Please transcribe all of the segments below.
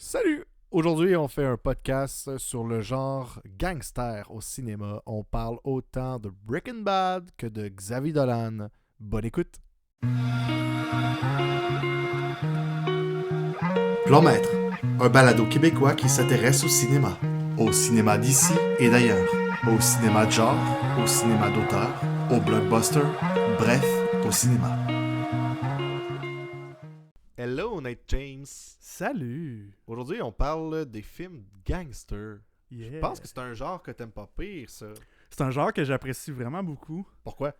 Salut! Aujourd'hui, on fait un podcast sur le genre gangster au cinéma. On parle autant de Breaking Bad que de Xavier Dolan. Bonne écoute! Plan Maître, un balado québécois qui s'intéresse au cinéma d'ici et d'ailleurs, au cinéma de genre, au cinéma d'auteur, au blockbuster, bref, au cinéma. Hello, Nate James! Salut! Aujourd'hui, on parle des films gangsters. Yeah. Je pense que c'est un genre que t'aimes pas pire, ça. C'est un genre que j'apprécie vraiment beaucoup. Pourquoi?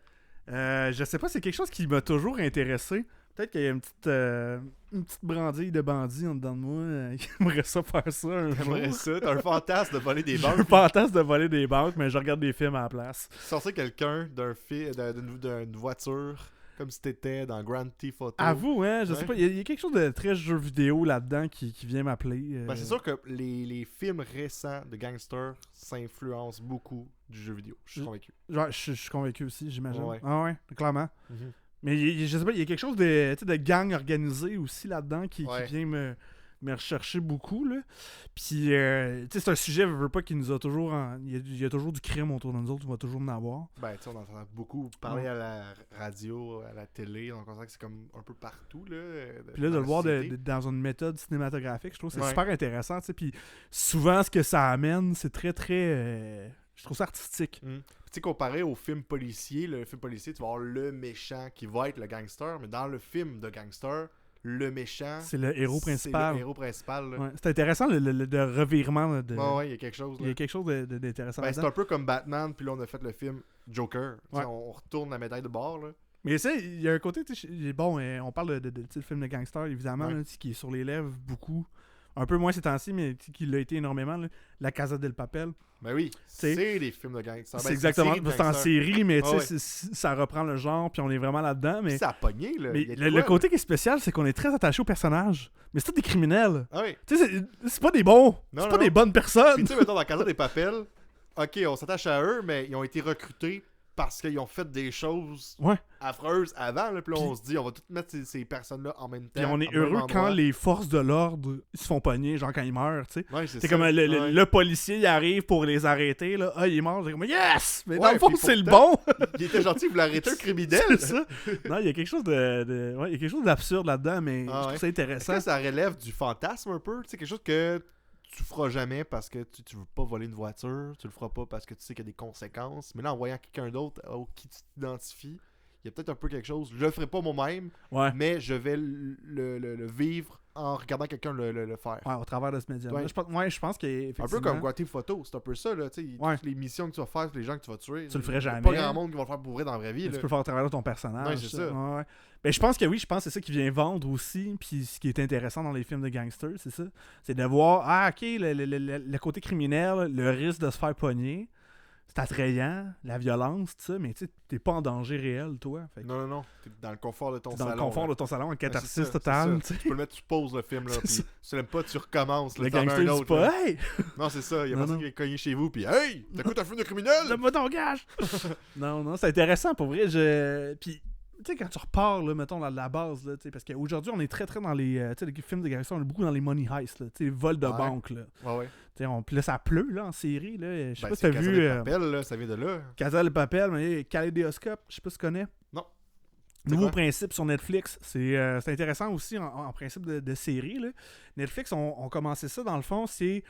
Je sais pas, c'est quelque chose qui m'a toujours intéressé. Peut-être qu'il y a une petite brandille de bandits en dedans de moi qui aimerait ça faire ça un jour. J'aimerais ça. T'as un fantasme de voler des J'ai un banques. fantasme de voler des banques, mais je regarde des films à la place. Sortir quelqu'un d'une voiture comme si t'étais dans Grand Theft Auto. Avoue, hein, je sais Ouais. pas, il y a quelque chose de très jeu vidéo là-dedans qui vient m'appeler. Ben, c'est sûr que les films récents de gangsters s'influencent beaucoup du jeu vidéo. Je suis Je- convaincu. Genre, je suis convaincu aussi, j'imagine. Ouais. Ah ouais, clairement. Mais je sais pas, il y a quelque chose de, tu sais, de gang organisé aussi là-dedans qui Ouais. vient me rechercher beaucoup. Là. Puis, tu sais, c'est un sujet, je veux pas, qui nous a toujours. Il y a toujours du crime autour de nous autres, on va toujours en avoir. Ben, tu sais, on entend beaucoup parler Ouais. à la radio, à la télé. Donc, on sent que c'est comme un peu partout. Là, Puis là, de dans le la voir société. dans une méthode cinématographique, je trouve que c'est Ouais. super intéressant. Tu sais. Puis, souvent, ce que ça amène, c'est très, très. Je trouve ça artistique. Puis, tu sais, comparé au film policier, le film policier, tu vas avoir le méchant qui va être le gangster. Mais dans le film de gangster, le méchant. C'est le héros C'est principal. le héros principal. Là. Ouais. C'est intéressant le revirement. Ouais, il y a quelque chose. Il Là. y a quelque chose d'intéressant Ben, c'est là-dedans. un peu comme Batman, puis là, on a fait le film Joker. Tu sais, Ouais. on retourne la médaille de bord. Là. Mais tu sais, il y a un côté, tu sais, bon, on parle de tu sais, le film de gangster, évidemment, Ouais. là, tu sais, qui est sur les lèvres beaucoup. Un peu moins ces temps-ci, mais tu sais, qui l'a été énormément. Là. La Casa del Papel. Ben oui, T'sais, c'est des films de gangsters. C'est Ben, exactement. une série de C'est en gangsters. série, mais tu sais, Ah ouais. ça reprend le genre, puis on est vraiment là-dedans. Mais, Ça a pogné, là. mais Il y a de le quoi, côté qui est spécial, c'est qu'on est très attaché aux personnages. Mais c'est tous des criminels. là. Ah oui. Tu sais, c'est pas des bons. Non, C'est non, pas des non. bonnes personnes. Puis tu sais, mettons, dans Casa des Papel, ok, on s'attache à eux, mais ils ont été recrutés parce qu'ils ont fait des choses Ouais. affreuses avant. Là, puis là, Puis- on se dit, on va toutes mettre ces personnes-là en même temps. Puis on est au même heureux quand endroit. les forces de l'ordre ils se font pogner, genre quand ils meurent, tu sais. Ouais, c'est C'est ça. comme Ouais. le policier il arrive pour les arrêter là. Ah, il est mort, c'est comme yes! Mais dans Ouais, le fond, puis c'est le pourtant, bon. Il était gentil, il voulait arrêter un criminel. C'est ça. Non, il y a quelque chose ouais, il y a quelque chose d'absurde là-dedans, mais Ah je ouais. trouve ça Est-ce intéressant. que ça relève du fantasme un peu? Tu sais, quelque chose que tu feras jamais parce que tu veux pas voler une voiture, tu le feras pas parce que tu sais qu'il y a des conséquences. Mais là, en voyant quelqu'un d'autre au qui tu t'identifies, il y a peut-être un peu quelque chose. Je le ferai pas moi-même, Ouais. mais je vais le vivre en regardant quelqu'un le faire. Ouais, au travers de ce média. Ouais. Je pense que Un peu comme Grand Theft Photo, c'est un peu ça, là, tu sais, Ouais. toutes les missions que tu vas faire, les gens que tu vas tuer. Tu le ferais il y a jamais. pas grand monde qui va le faire pour vrai dans la vraie vie. tu Là. peux le faire au travers de ton personnage. Ouais, c'est ça. Ouais, ouais. Ben, je pense que oui, je pense que c'est ça qui vient vendre aussi. Puis ce qui est intéressant dans les films de gangsters, c'est ça. C'est de voir, ah, ok, le côté criminel, le risque de se faire pogner. C'est attrayant, la violence, tout ça, mais tu sais, t'es pas en danger réel, toi. Fait que Non, non, non. T'es dans le confort de ton t'es salon. dans le confort là. de ton salon, en Ouais, catharsis c'est ça, totale. c'est ça. Tu sais. Tu peux le mettre, tu poses le film, là, C'est puis ça. tu l'aimes pas, tu recommences. Là, Le t'en mets gangster un dit autre, là. pas, hey, Non, c'est ça. Il y a Non, personne non. qui est cogné chez vous, puis hey, t'écoutes un film de criminel! donne-moi ton gage. Non, c'est intéressant pour vrai. Puis, tu sais, quand tu repars, là, mettons, la base, là, tu sais, parce qu'aujourd'hui, on est très, très dans les, tu sais, les films de gangsters, on est beaucoup dans les money heists, là, tu sais, les vols de Ouais. banque, là. Ouais, ouais. Tu sais, puis là, ça pleut, là, en série, là. Je sais Ben, pas si c'est t'as Casa vu de Papel, là, ça vient de là. Casa del Papel, mais Kaleidoscope, je sais pas si tu connais. Non. Nouveau quoi? principe sur Netflix. C'est intéressant aussi en principe de série, là. Netflix ont commencé ça, dans le fond, c'est...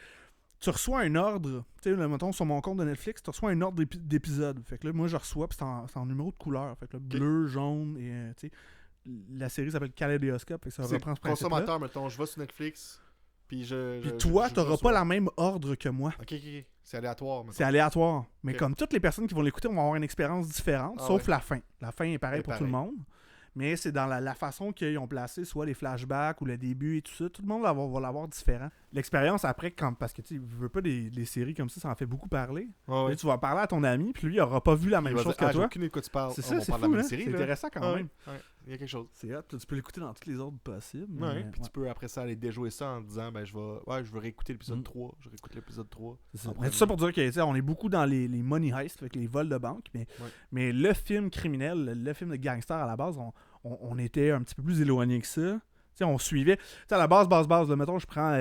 Tu reçois un ordre, tu sais, là, mettons, sur mon compte de Netflix, tu reçois un ordre d'épisodes. Fait que là, moi, je reçois, puis c'est en numéro de couleur. Fait que là, bleu, jaune, et, tu sais, la série s'appelle Kaleidoscope, fait que ça C'est reprend ce principe-là. consommateur, mettons, je vais sur Netflix, puis Puis toi, je t'auras reçois. pas la même ordre que moi. Ok, ok. C'est aléatoire, mettons. C'est aléatoire. Mais Ok. comme toutes les personnes qui vont l'écouter vont avoir une expérience différente, Ah sauf ouais. la fin. La fin est pareille Elle est pour tout le monde. Mais c'est dans la façon qu'ils ont placé soit les flashbacks ou le début et tout ça. Tout le monde va l'avoir différent. L'expérience après, parce que tu veux pas des séries comme ça en fait beaucoup parler. Ouais, ouais. Là, tu vas parler à ton ami, puis lui, il aura pas vu la Il même va chose dire, que j'ai toi. aucune idée de quoi tu parles. C'est On ça, va c'est parler fou, de la hein? même série, C'est là. intéressant quand Ouais, même. ouais. Il y a quelque chose. C'est hot. Tu peux l'écouter dans tous les ordres possibles. Ouais, mais, puis tu peux après ça aller déjouer ça en disant ben je veux réécouter l'épisode 3, je réécoute l'épisode 3. C'est ça. Après, Mais tout ça pour dire que tu sais, on est beaucoup dans les money heists, avec les vols de banque, mais le film criminel, le film de gangster à la base, on était un petit peu plus éloigné que ça. sais, on suivait. Tu sais, à la base, là, mettons, je prends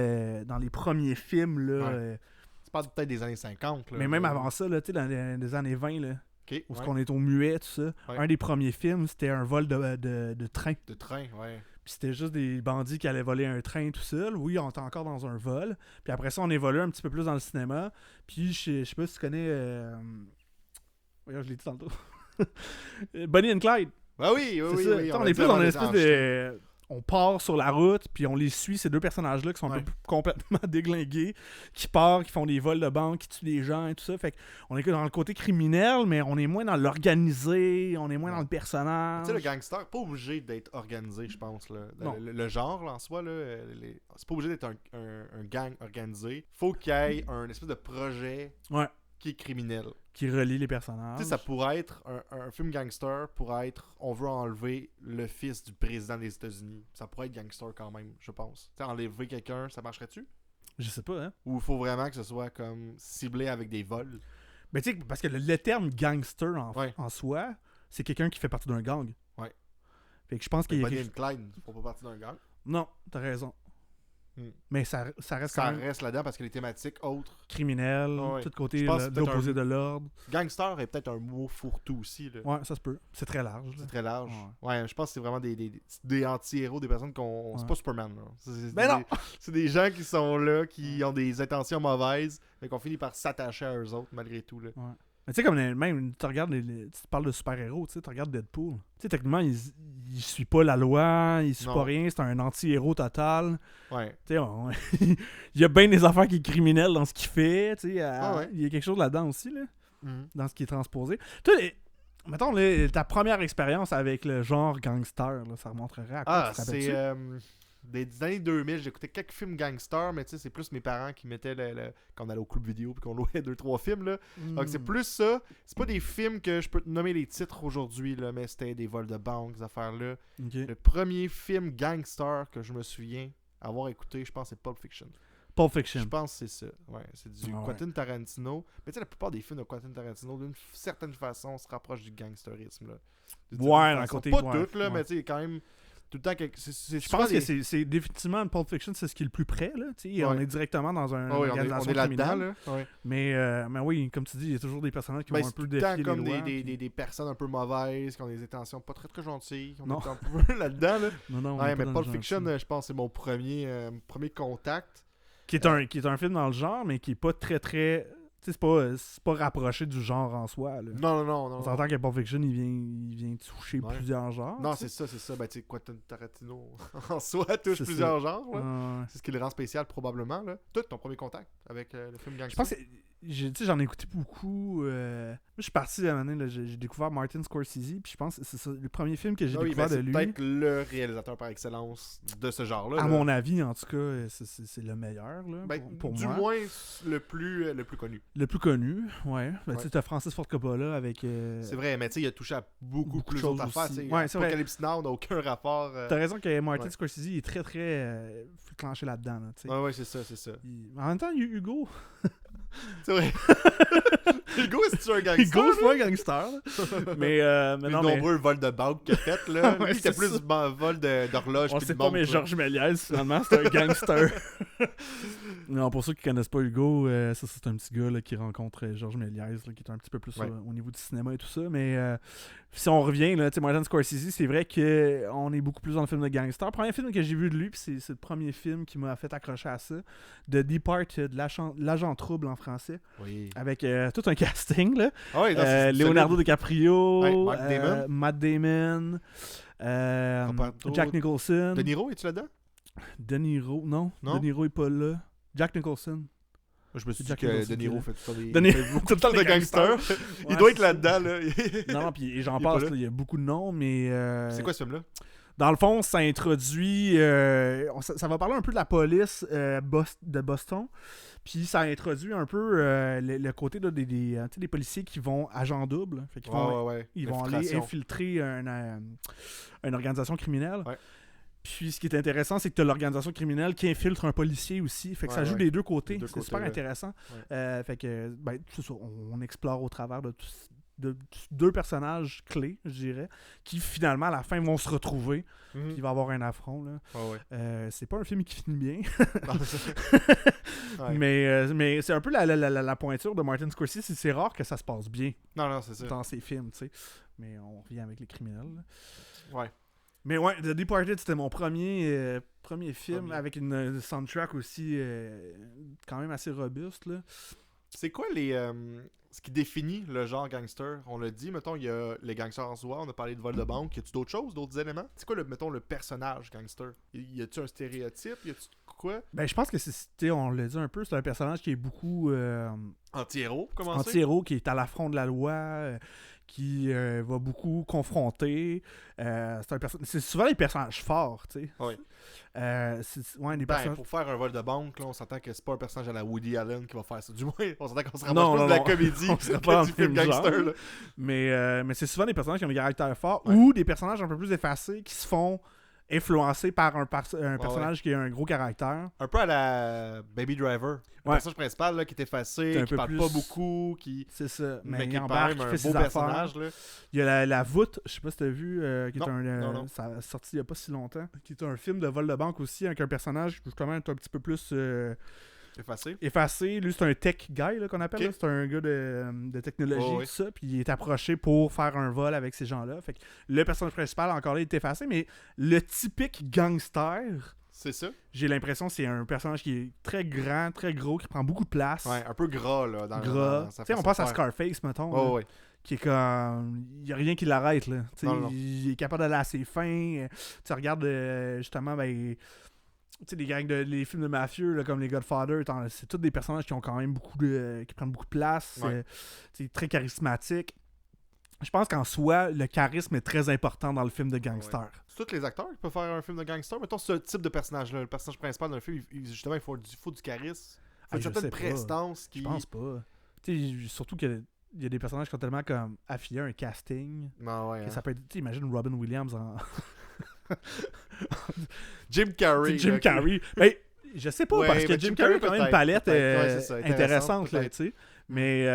dans les premiers films, là, Ouais. Tu parles peut-être des années 50. Là, mais même avant ça, là, tu sais, dans les années 20, là, OK, où ouais. on est au muet, tout ça, Ouais. un des premiers films, c'était un vol de train. De train, ouais. Puis c'était juste des bandits qui allaient voler un train tout seul. Oui, on était encore dans un vol. Puis après ça, on évolue un petit peu plus dans le cinéma. Puis je sais pas si tu connais... Voyons, je l'ai dit tantôt. Bonnie and Clyde. Ah oui, oui, C'est oui. ça. oui, T'sais, on l'a est dit plus avant dans une les espèce de... On part sur la route, puis on les suit, ces deux personnages-là qui sont un peu complètement déglingués, qui partent, qui font des vols de banque, qui tuent des gens et tout ça. Fait qu'on est dans le côté criminel, mais on est moins dans l'organisé, on est moins dans le personnage. Tu sais, le gangster, pas obligé d'être organisé, je pense. Là. Non. Le genre, là, en soi, là, c'est pas obligé d'être un gang organisé. Faut qu'il y ait un espèce de projet Ouais. qui est criminel. Qui relie les personnages. Tu sais, ça pourrait être un film gangster, pourrait être on veut enlever le fils du président des États-Unis. Ça pourrait être gangster quand même, je pense. Tu sais, enlever quelqu'un, ça marcherait-tu? Je sais pas, hein. Ou il faut vraiment que ce soit comme ciblé avec des vols? Mais tu sais, parce que le terme gangster Ouais. en soi, c'est quelqu'un qui fait partie d'un gang. Ouais. Fait que je pense qu'il y a Bonnie quelque... and Clyde, ils font pas partie d'un gang. Non, t'as raison. Hmm. Mais ça reste quand Ça même reste là-dedans parce que les thématiques autres. criminel, Ouais. tout côté Je pense que c'est peut-être l'opposé de l'ordre. Gangster est peut-être un mot fourre-tout aussi. Là. Ouais, ça se peut. C'est très large. là. C'est très large. Ouais. Ouais, je pense que c'est vraiment des anti-héros, des personnes qu'on. C'est Ouais. pas Superman. Là. C'est Ben non! C'est des gens qui sont là, qui ont des intentions mauvaises, mais qu'on finit par s'attacher à eux autres malgré tout. Là. Ouais. Mais tu sais, comme même, tu regardes, tu parles de super-héros, tu sais, tu regardes Deadpool. Tu sais, techniquement, il suit pas la loi, il suit Non. pas rien, c'est un anti-héros total. Ouais. Tu sais, il y a bien des affaires qui est criminel dans ce qu'il fait, tu sais. Ouais. Il y a quelque chose là-dedans aussi, là, Mhm. dans ce qui est transposé. Toi, mettons, là, ta première expérience avec le genre gangster, là, ça remonterait à quoi, Ah, tu te rappelles-tu? c'est. Des années 2000, j'écoutais quelques films gangsters, mais tu sais, c'est plus mes parents qui mettaient quand on allait au club vidéo puis qu'on louait 2-3 films. Là. Donc c'est plus ça. C'est pas des films que je peux te nommer les titres aujourd'hui, là, mais c'était des vols de banque, ces affaires-là. Ok. Le premier film gangster que je me souviens avoir écouté, je pense, c'est Pulp Fiction. Pulp Fiction. Je pense que c'est ça. Ouais, c'est du Ah ouais. Quentin Tarantino. Mais tu sais, la plupart des films de Quentin Tarantino, d'une certaine façon, se rapprochent du gangsterisme. Là. D'une Ouais, certaine d'un façon. côté, Pas ouais, toutes, là, ouais. mais tu sais, il y a quand même tout le temps quelque. Je pense que c'est définitivement Pulp Fiction, c'est ce qui est le plus près, là. Tu sais, on Ouais. est directement dans une Ah oui, on organisation est là-dedans, criminelle. là. Ouais. Mais oui, comme tu dis, il y a toujours des personnages qui Ben, vont un c'est peu tout le temps défier les comme lois. des personnes un peu mauvaises, qui ont des intentions pas très très gentilles. On Non. est un peu là-dedans, là. Non, on Ouais, est pas mais dans Pulp le Fiction, gentil. je pense que c'est mon premier contact. Qui est un film dans le genre, mais qui est pas très très... Tu sais, c'est pas rapproché du genre en soi, là. Non, non, non, non. On s'entend que Pulp Fiction, il vient toucher Ouais. plusieurs genres. Non, tu sais. c'est ça. Ben, tu sais, Quentin Tarantino en soi touche C'est plusieurs genres, là. Ouais. C'est ce qui le rend spécial, probablement, là. Toi, ton premier contact avec le film gangster. Je pense que tu sais, j'en ai écouté beaucoup. Moi, je suis parti à un moment donné, là, j'ai découvert Martin Scorsese, puis je pense que c'est ça, le premier film que j'ai Ah oui, découvert ben, de c'est lui. peut-être le réalisateur par excellence de ce genre-là. À là. mon avis, en tout cas, c'est le meilleur là, Ben, pour du moi. moins, le plus connu. Le plus connu, ouais. Ben, Ouais. tu sais, t'as Francis Ford Coppola avec. C'est vrai, mais tu sais, il a touché à beaucoup Beaucoup de plus choses d'autres affaires. aussi. tu sais. Ouais, c'est vrai. Apocalypse Now n'a aucun rapport. T'as raison que Martin Ouais. Scorsese est très très clenché là-dedans. Là, tu sais. Ouais, c'est ça, c'est ça. En même temps, il y a Hugo. C'est vrai. Hugo, c'est-tu un gangster? Hugo, c'est pas un gangster. là. mais Les non, mais. nombreux vols de banque qu'il a fait, là. Ouais, Lui, c'était c'est plus ça. vol d'horloge. On puis sait de pas, montre, mais là. Georges Méliès, finalement, c'est un gangster. Non, pour ceux qui connaissent pas Hugo, ça c'est un petit gars là, qui rencontre Georges Méliès, là, qui est un petit peu plus Ouais. au niveau du cinéma et tout ça. Mais si on revient, là, tu sais, Martin Scorsese, c'est vrai qu'on est beaucoup plus dans le film de gangster. Premier film que j'ai vu de lui, puis c'est le premier film qui m'a fait accrocher à ça, The Departed, l'agent trouble en français, Oui. avec tout un casting, là. Ah oui, non, c'est Leonardo solide. DiCaprio, Ouais, Matt Damon. Matt Damon, Roberto- Jack Nicholson, De Niro, es-tu là-dedans? De Niro, non, Non? De Niro est pas là. Jack Nicholson. Moi, je me suis dit Jack que Nicholson De Niro qui est fait tout le temps des, De Niro- il fait beaucoup de gangsters. Il Ouais, doit c'est être ça. là-dedans, là. Non, puis et j'en Il est pas passe, là. là, il y a beaucoup de noms, mais... C'est quoi ce film-là? Dans le fond, ça introduit... ça va parler un peu de la police de Boston, puis ça introduit un peu le côté là, tu sais, des policiers qui vont agent double. Fait qu'ils vont, Ouais. ils vont aller L'infiltration. infiltrer une organisation criminelle. Ouais. Puis ce qui est intéressant, c'est que tu as l'organisation criminelle qui infiltre un policier aussi. Fait que ça Ouais, joue ouais. des deux côtés. Des deux C'est côtés, super ouais. intéressant. Ouais. Fait que, ben, c'est ça, on explore au travers de de deux personnages clés, je dirais, qui finalement à la fin vont se retrouver, puis il va y avoir un affront. Là. C'est pas un film qui finit bien, Non, c'est ça. Ouais. mais c'est un peu la pointure de Martin Scorsese. C'est rare que ça se passe bien Non, c'est ça. dans ses films, tu sais. Mais on revient avec les criminels. Là. Ouais. Mais ouais, The Departed, c'était mon premier film avec une soundtrack aussi quand même assez robuste. Là. C'est quoi ce qui définit le genre gangster? On l'a dit, mettons, il y a les gangsters en soi, on a parlé de vol de banque. Y a-tu d'autres choses, d'autres éléments? C'est quoi, mettons, le personnage gangster? Y a-tu un stéréotype? Y a-tu quoi? Ben, je pense que on l'a dit un peu, c'est un personnage qui est beaucoup Anti-héros, pour commencer? anti-héros, qui est à l'affront de la loi, qui va beaucoup confronter. C'est souvent des personnages forts, tu sais. Oui. Des personnages... Pour faire un vol de banque, là, on s'entend que c'est pas un personnage à la Woody Allen qui va faire ça. Du moins, on s'entend qu'on se rapproche Non, plus non, de la non. comédie On serait que pas dans du le film film gangster. genre. Là. Mais c'est souvent des personnages qui ont des caractères forts Ouais. ou des personnages un peu plus effacés qui se font influencer par un personnage qui a un gros caractère. Un peu à la Baby Driver. Le Ouais. personnage principal là, qui est effacé, C'est un qui peu parle plus- pas beaucoup, C'est ça. mais Mais qui il est quand embarque, même il un fait ses beau affaires. personnage. Là. Il y a la voûte, je sais pas si t'as vu, qui est Non. ça a sorti il y a pas si longtemps, qui est un film de vol de banque aussi avec un personnage qui justement est un petit peu plus Effacé. effacé. Lui, c'est un tech guy là, qu'on appelle. Ok. Là. C'est un gars de technologie, Oh, oui. tout ça. Puis il est approché pour faire un vol avec ces gens-là. Fait que le personnage principal, encore là, il est effacé. Mais le typique gangster, C'est ça. j'ai l'impression que c'est un personnage qui est très grand, très gros, qui prend beaucoup de place. Ouais, un peu gras là. Gras. Sa Tu sais, on façon pense de à faire. Scarface, mettons. Oh, là, ouais. qui est comme. Il n'y a rien qui l'arrête, là. Tu sais, Non. il est capable d'aller assez fin. Tu regardes, justement, ben. Tu sais, les films de mafieux, là, comme les Godfather, c'est tous des personnages qui ont quand même qui prennent beaucoup de place. Ouais. C'est très charismatique. Je pense qu'en soi, le charisme est très important dans le film de gangster. Ouais. C'est tous les acteurs qui peuvent faire un film de gangster. Mettons ce type de personnage-là. Le personnage principal d'un film, justement, il faut du charisme. Il faut une Je certaine sais pas. prestance qui. Je pense pas. Tu sais, surtout qu'il y a des personnages qui sont tellement comme affiliés à un casting. Non, ouais. Que hein. ça peut être. Tu sais, imagine Robin Williams en. Jim Carrey. C'est Jim là, Carrey. Ben, je sais pas, Ouais, parce que mais Jim Carrey a quand même une peut-être, palette peut-être. Ouais, c'est ça, intéressante, là, peut-être. tu sais. Mais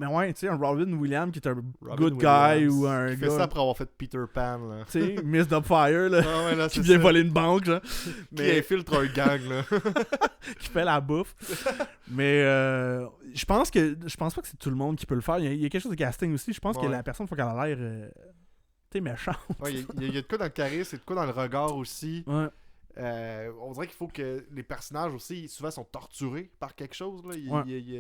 ouais, tu sais, un Robin Williams qui est un Robin good Williams, guy ou un qui fait ça gars, après avoir fait Peter Pan. Là. tu sais, Miss Dubfire, là, Ah ouais, là, qui c'est vient ça. voler une banque, genre, Qui infiltre un gang. Là. qui fait la bouffe. Mais je pense pas que c'est tout le monde qui peut le faire. Il y a quelque chose de casting aussi. Je pense que Ouais. la personne, faut qu'elle a l'air, tu sais, méchante. Ouais, il y a de quoi dans le charisme, il y a de quoi dans le regard aussi. Ouais. On dirait qu'il faut que les personnages aussi, souvent, sont torturés par quelque chose. Là.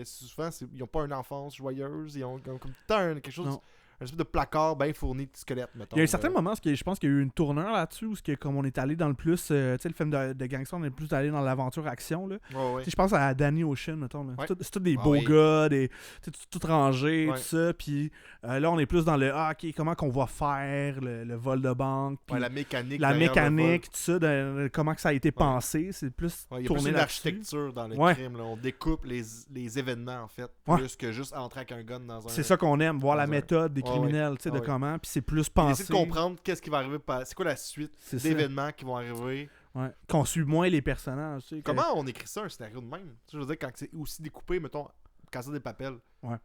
Souvent, ils n'ont pas une enfance joyeuse. Ils ont comme tout le temps quelque chose, Non. un espèce de placard bien fourni de squelettes, mettons. Il y a un certain moment, je pense qu'il y a eu une tournure là-dessus, où comme on est allé dans le plus, tu sais, le film de gangster, on est plus allé dans l'aventure-action, là. Ouais, ouais. Tu sais, je pense à Danny Ocean, mettons. Là. Ouais. C'est tous des Ah beaux oui. gars, tu sais, tout rangé, Ouais. tout ça. Puis là, on est plus dans le ok, comment qu'on va faire le vol de banque. Puis Ouais, la mécanique. la derrière le mécanique, tout ça, comment que ça a été pensé. C'est plus vol. Ouais, il y a plus tourné une là-dessus. architecture dans le Ouais. crime. Là. On découpe les événements, en fait, Ouais. plus que juste entrer avec un gun dans un... C'est ça qu'on aime, voir la dans un- méthode des Ouais, criminels, tu sais, ouais. de Ouais. comment. Puis c'est plus Puis pensé. essayer de comprendre qu'est-ce qui va arriver, c'est quoi la suite C'est ça. d'événements qui vont arriver. Ouais. Qu'on suit moins les personnages. Tu sais, que- Comment on écrit ça, un scénario de même? Tu sais, je veux dire, quand c'est aussi découpé, mettons, Casa des Papel. Ouais.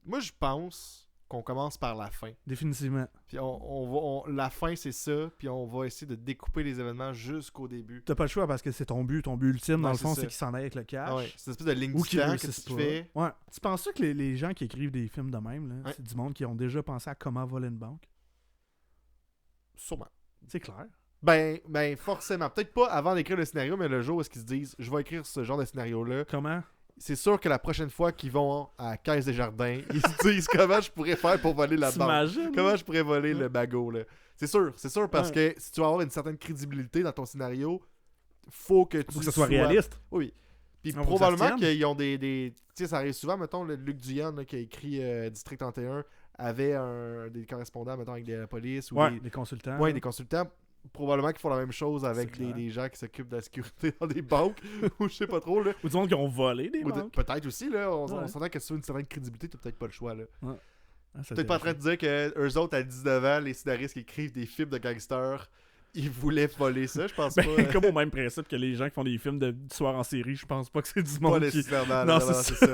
Moi, je pense qu'on commence par la fin. Définitivement. Puis la fin, c'est ça, puis on va essayer de découper les événements jusqu'au début. T'as pas le choix parce que c'est ton but. Ton but ultime, dans Ouais, le c'est fond, ça. c'est qu'il s'en aille avec le cash. Ah ouais, c'est une espèce de ligne Ou du qu'ils temps que réussissent tu pas. fais. Ouais. Tu penses que les gens qui écrivent des films de même, là, Ouais. c'est du monde qui ont déjà pensé à comment voler une banque? Sûrement. C'est clair. Ben, forcément. Peut-être pas avant d'écrire le scénario, mais le jour où ils se disent « Je vais écrire ce genre de scénario-là », Comment? c'est sûr que la prochaine fois qu'ils vont à Caisse des Jardins, ils se disent « Comment je pourrais faire pour voler la banque? T'imagines? Comment je pourrais voler Ouais. le bagot? » là? C'est sûr, parce que si tu veux avoir une certaine crédibilité dans ton scénario, faut que tu Faut que ça soit réaliste. Oui. Puis Ah, faut que probablement ça se tienne. qu'ils ont des... Tu sais, ça arrive souvent, mettons, le Luc Duyan là, qui a écrit District 31 avait des correspondants, mettons, avec la police ou Ouais, des consultants. des consultants. Probablement qu'ils font la même chose avec C'est clair. les gens qui s'occupent de la sécurité dans des banques ou je sais pas trop. Là. Ou du monde qui ont volé des Ou banques. peut-être aussi, là. On Ouais. s'entend que sur une certaine crédibilité, t'as peut-être pas le choix. Là. Ah, ça Peut-être pas en train de dire que eux autres, à 19 ans, les scénaristes qui écrivent des films de gangsters, il voulait voler ça, je pense Ben, pas. comme au même principe que les gens qui font des films de tueurs en série, je pense pas que c'est du Pas monde qui... nécessairement. Non, Non, c'est c'est ça.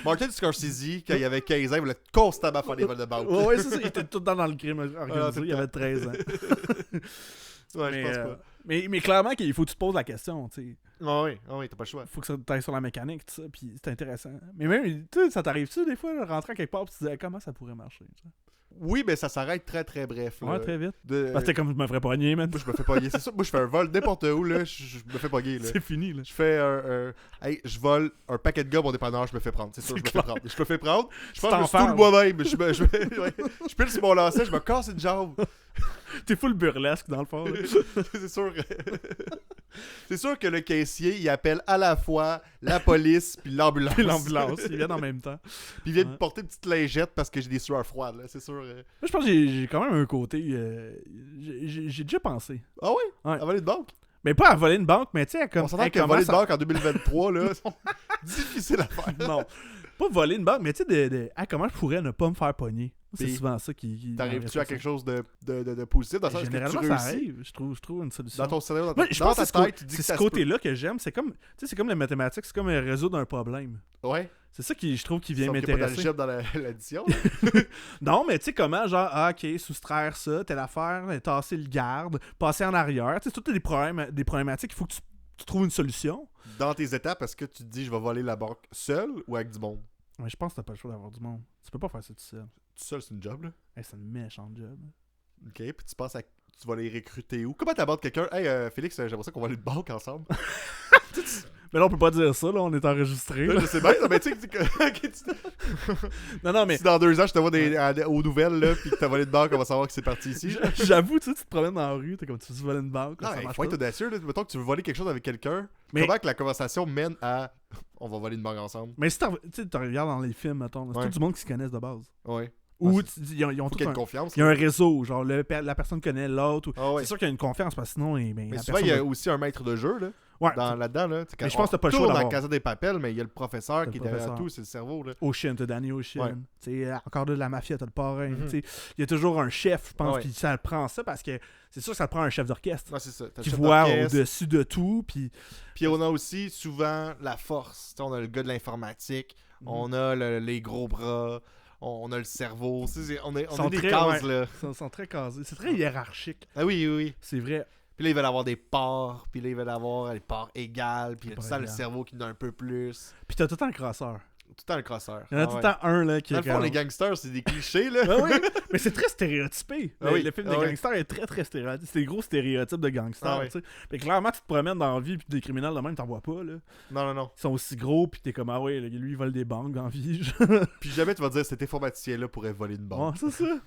Martin Scorsese, quand il avait 15 ans, il voulait constamment faire des vols de banque. Ouais, c'est ça, il était tout le temps dans le crime tout organisé, le il avait temps. 13 ans. Ouais, mais, je pense pas. mais clairement qu'il faut que tu te poses la question, tu sais. Oui, t'as pas le choix. Faut que ça t'aille sur la mécanique, tout ça, puis c'est intéressant. Mais même, tu sais, ça t'arrive-tu des fois, de rentrer à quelque part, pis tu te dis, comment ça pourrait marcher, tu sais? Oui, mais ça s'arrête très très bref. Là. Ouais, très vite. De... Parce que t'es comme, je me ferais pogner, man. Moi, je me fais pogner. C'est ça. Moi, je fais un vol n'importe où, là. Je me fais pogner, là. C'est fini, là. Je fais hey, je vole un paquet de gomme au dépanneur, je me fais prendre. C'est sûr, je me fais prendre. Je me fais prendre. Je pense que je me stoule moi-même. Je pile sur mon lacet, je me casse une jambe. T'es full burlesque, dans le fond. là. C'est sûr. C'est sûr que le caissier, il appelle à la fois la police puis l'ambulance. Puis l'ambulance, ils viennent en même temps. Puis il vient Ouais. me porter une petite lingette parce que j'ai des sueurs froides, là. C'est sûr. Moi, je pense que j'ai quand même un côté... j'ai déjà pensé. Ah oui? Ouais. À voler de banque? Mais pas à voler une banque, mais tu sais, comme... On s'entend hey, que comment voler de ça- banque en 2023, là, c'est difficile à faire. Non. Pas voler une banque, mais tu sais, hey, comment je pourrais ne pas me faire pogner? C'est Puis, souvent ça qui T'arrives-tu à quelque chose de positif dans le sens que tu Généralement, ça réussis arrive. Je trouve une solution. dans ton scénario, Ouais, je dans pense ta que c'est tête, tu dis c'est que ce ça se peut. côté-là que j'aime. C'est comme, tu sais, c'est comme les mathématiques, c'est comme résoudre un problème. Ouais. C'est ça qui, je trouve, qui vient Sauf qu'il y a pas m'intéresser. d'algèbre dans l'addition. Non, mais tu sais comment, genre, ok, soustraire ça, telle affaire, tasser le garde, passer en arrière. Tu sais, c'est tous des problématiques, il faut que tu trouves une solution. Dans tes étapes, est-ce que tu te dis je vais voler la banque seul ou avec du monde? Mais je pense que t'as pas le choix d'avoir du monde. Tu peux pas faire ça tout seul. Tout seul, c'est une job, là. Hey, c'est une méchante job. Ok, puis tu penses à. Tu vas les recruter où? Comment t'abordes quelqu'un? Hey, Félix, j'aimerais ça qu'on va aller une banque ensemble. Mais là, on peut pas dire ça, là, on est enregistré. Là, là. je sais bien, mais tu sais, Non, non, mais si dans 2 ans, je te vois aux nouvelles, là, puis que t'as volé une banque, on va savoir que c'est parti ici. j'avoue, tu sais, tu te promènes dans la rue, t'es comme tu veux voler une banque, là, Non, ça il marche faut être pas. audacieux, là. Mettons que tu veux voler quelque chose avec quelqu'un. Mais- Comment que la conversation mène à on va voler une banque ensemble? Mais si tu regardes dans les films, mettons, c'est Ouais. tout du monde qui se connaissent de base. Ouais. Ou Ouais, ils ont Faut tout qu'il y ait un... une confiance. Il y a un réseau, genre la personne connaît l'autre. Ah ouais. C'est sûr qu'il y a une confiance parce que sinon, ben, Mais la souvent, personne il y a va- aussi un maître de jeu, là. Ouais, Là-dedans, là. Mais je pense que t'as pas le choix dans d'avoir. Casa des Papel, mais il y a le professeur T'as qui est le derrière professeur. tout, c'est le cerveau, là. Ocean, t'as Danny Ocean. Ouais. Tu sais, encore de la mafia, t'as le parrain. Mhm. Tu sais, il y a toujours un chef, je pense, Ouais. puis ça prend ça parce que c'est sûr que ça prend un chef d'orchestre Ouais, c'est ça. T'as le qui chef voit d'orchestre. au-dessus de tout. Puis Puis on a aussi souvent la force. Tu sais, on a le gars de l'informatique, Mhm. on a les gros bras, on a le cerveau. Tu sais, on Ils a sont des très- cases, ouais. là. ils sont très casés. C'est très hiérarchique. Ah oui, oui, oui. C'est vrai. Puis là, ils veulent avoir des parts, puis là, ils veulent avoir les parts égales, puis il y a Parts tout le temps le égales. cerveau qui donne un peu plus. Puis t'as tout le temps un crosseur. Tout le temps le crosseur. Il y en a Ah tout le ouais. temps un là qui Dans est le fond, comme- les gangsters, c'est des clichés, là. Ah oui, mais c'est très stéréotypé. Ah oui, Le film ah de oui. gangster est très très stéréotypé. C'est des gros stéréotypes de gangsters. Ah oui. Tu sais. Mais clairement, tu te promènes dans la vie puis des criminels de même, t'en vois pas. Là. Non, non, non. Ils sont aussi gros puis t'es comme ah ouais, lui il vole des banques en vie. Puis jamais tu vas dire cet informaticien-là pourrait voler une banque. Ouais, c'est ça.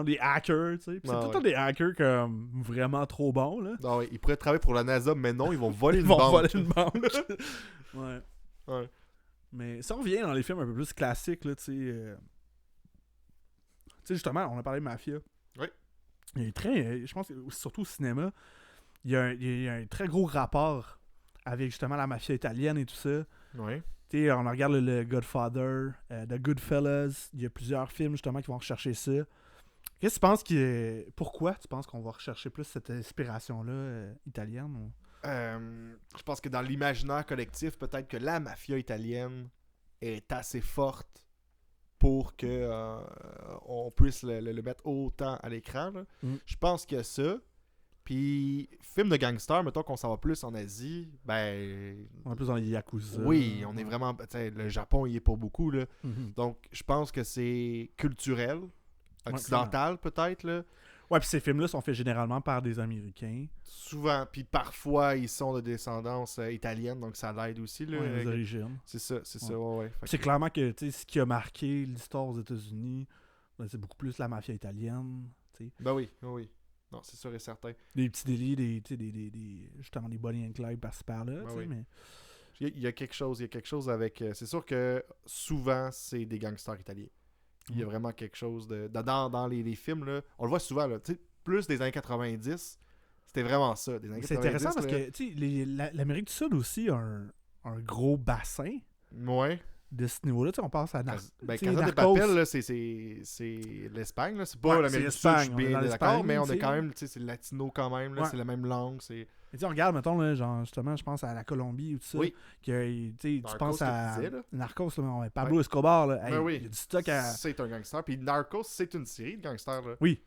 Des hackers, tu sais. Puis c'est Ah tout le ouais. temps des hackers comme vraiment trop bons là. Non, ouais, ils pourraient travailler pour la NASA, mais non, ils vont voler Ils une vont banque. voler une banque. Ouais. Ouais. Mais si on revient dans les films un peu plus classiques, là, tu sais. Tu sais, justement, on a parlé de Mafia. Oui. Il y a je pense, que surtout au cinéma, il y a un très gros rapport avec justement la mafia italienne et tout ça. Ouais. Tu sais, on regarde le Godfather, The Goodfellas, il y a plusieurs films justement qui vont rechercher ça. Qu'est-ce que tu penses pourquoi tu penses qu'on va rechercher plus cette inspiration-là italienne ou... Je pense que dans l'imaginaire collectif, peut-être que la mafia italienne est assez forte pour que on puisse le mettre autant à l'écran. Là. Je pense qu'il y a ça. Puis, film de gangster, mettons qu'on s'en va plus en Asie, ben... On est plus dans les Yakuza. Oui, on est vraiment... Tu sais, le Japon, il est pas beaucoup, là. Mhm. Donc, je pense que c'est culturel, occidental, peut-être, là. Ouais, puis ces films-là sont faits généralement par des Américains. Souvent, puis parfois, ils sont de descendance italienne, donc ça l'aide aussi, là. Ouais, les origines. C'est ça, ouais. Fait C'est que- clairement que tu sais, ce qui a marqué l'histoire aux États-Unis, ben, c'est beaucoup plus la mafia italienne. Tu sais. Ben oui, oui. Non, c'est sûr et certain. Des petits délits, tu sais, justement des Bonnie and Clyde par-ci par-là. Ben tu sais, oui. mais... Il y a quelque chose avec... c'est sûr que souvent, c'est des gangsters italiens. Il y a vraiment quelque chose de... Dans les films, là, on le voit souvent, là, tu sais, plus des années 90, c'était vraiment ça. Des années C'est 90, intéressant parce là. que tu sais, l'Amérique du Sud aussi a un gros bassin. Ouais. de ce niveau-là. Tu sais, on pense à tu sais, Casa de Narcos. Papel, là, c'est l'Espagne, là. C'est pas Ouais, l'Amérique c'est du Sud, je l'Espagne, suis on est bien dans d'accord, l'Espagne, mais on tu a sais. quand même, tu sais, c'est latino quand même, là, Ouais. c'est la même langue, c'est... Et tu sais, on regarde, mettons, là, genre, justement, je pense à la Colombie ou tout ça. Oui. Que, tu sais, tu Narcos, penses que tu à disais, là. Narcos, là, ouais, Pablo Escobar, là. Hey, Ben oui. il y a du stock à. C'est un gangster, puis Narcos, c'est une série de gangsters, là. Oui,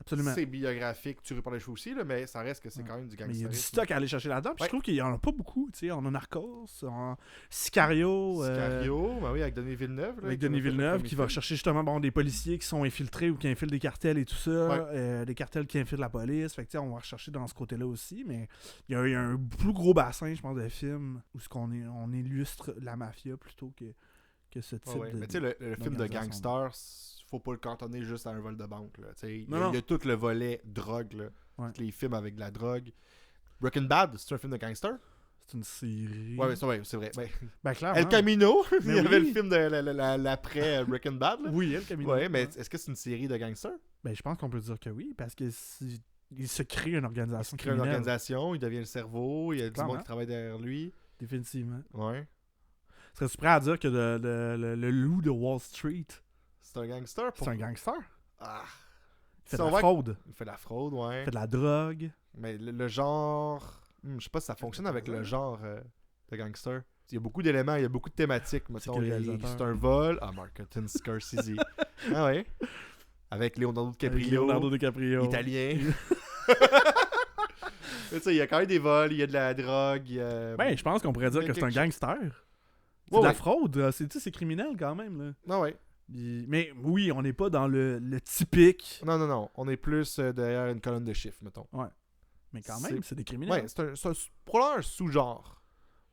absolument. C'est biographique, tiré par les cheveux aussi, là, mais ça reste que c'est quand même du Mais il y a du gangsterisme. stock à aller chercher là-dedans. Puis Ouais. je trouve qu'il y en a pas beaucoup. Tu sais, on a Narcos, on a Sicario. Sicario, ben oui, avec Denis Villeneuve. Là, Avec qui a Denis fait le Villeneuve premier qui va film. chercher justement des policiers qui sont infiltrés ou qui infiltrent des cartels et tout ça, Ouais. des cartels qui infiltrent la police. Fait que, tu sais, on va rechercher dans ce côté-là aussi, mais il y a un plus gros bassin, je pense, de films où on illustre la mafia plutôt que ce type Ouais, de. mais tu sais, le film de d'organisation. gangster, faut pas le cantonner juste à un vol de banque. Là. Tu sais, Il y, Non, a tout le volet drogue, là. Ouais. Tous les films avec de la drogue. Breaking Bad, c'est un film de gangster? C'est une série. Ouais, c'est vrai. Ben, Ben, clairement. El Camino, il y Mais avait oui. le film de l'après Breaking Bad. Là. Oui, El Camino. Ouais, mais est-ce que c'est une série de gangsters? Ben, je pense qu'on peut dire que oui, parce que il se crée une organisation Il crée une criminelle. organisation, il devient le cerveau, il y a du Clairement. monde qui travaille derrière lui. Définitivement. Ouais. Serais-tu prêt à dire que le loup de Wall Street, C'est un gangster? c'est un gangster? Ah. Il fait Si de on la va- fraude, Il fait de la fraude, ouais. il fait de la drogue. Mais le genre... je sais pas si ça fonctionne avec le genre de gangster. Il y a beaucoup d'éléments, il y a beaucoup de thématiques. Mettons, qui le réalisateur? c'est un vol. Ah, Martin Scorsese. Ah ouais. Avec Leonardo Avec DiCaprio. Leonardo DiCaprio. Italien. Mais tu sais, il y a quand même des vols, il y a de la drogue. Il y a... Ben, je pense qu'on pourrait dire il y que a c'est un quelque gangster. C'est Ouais, de la ouais. fraude. là. C'est criminel quand même. Là. Ah ouais. Mais oui, on n'est pas dans le typique. Non. On est plus derrière une colonne de chiffres, mettons. Mais quand même, c'est des Ouais, criminels. c'est probablement un sous-genre.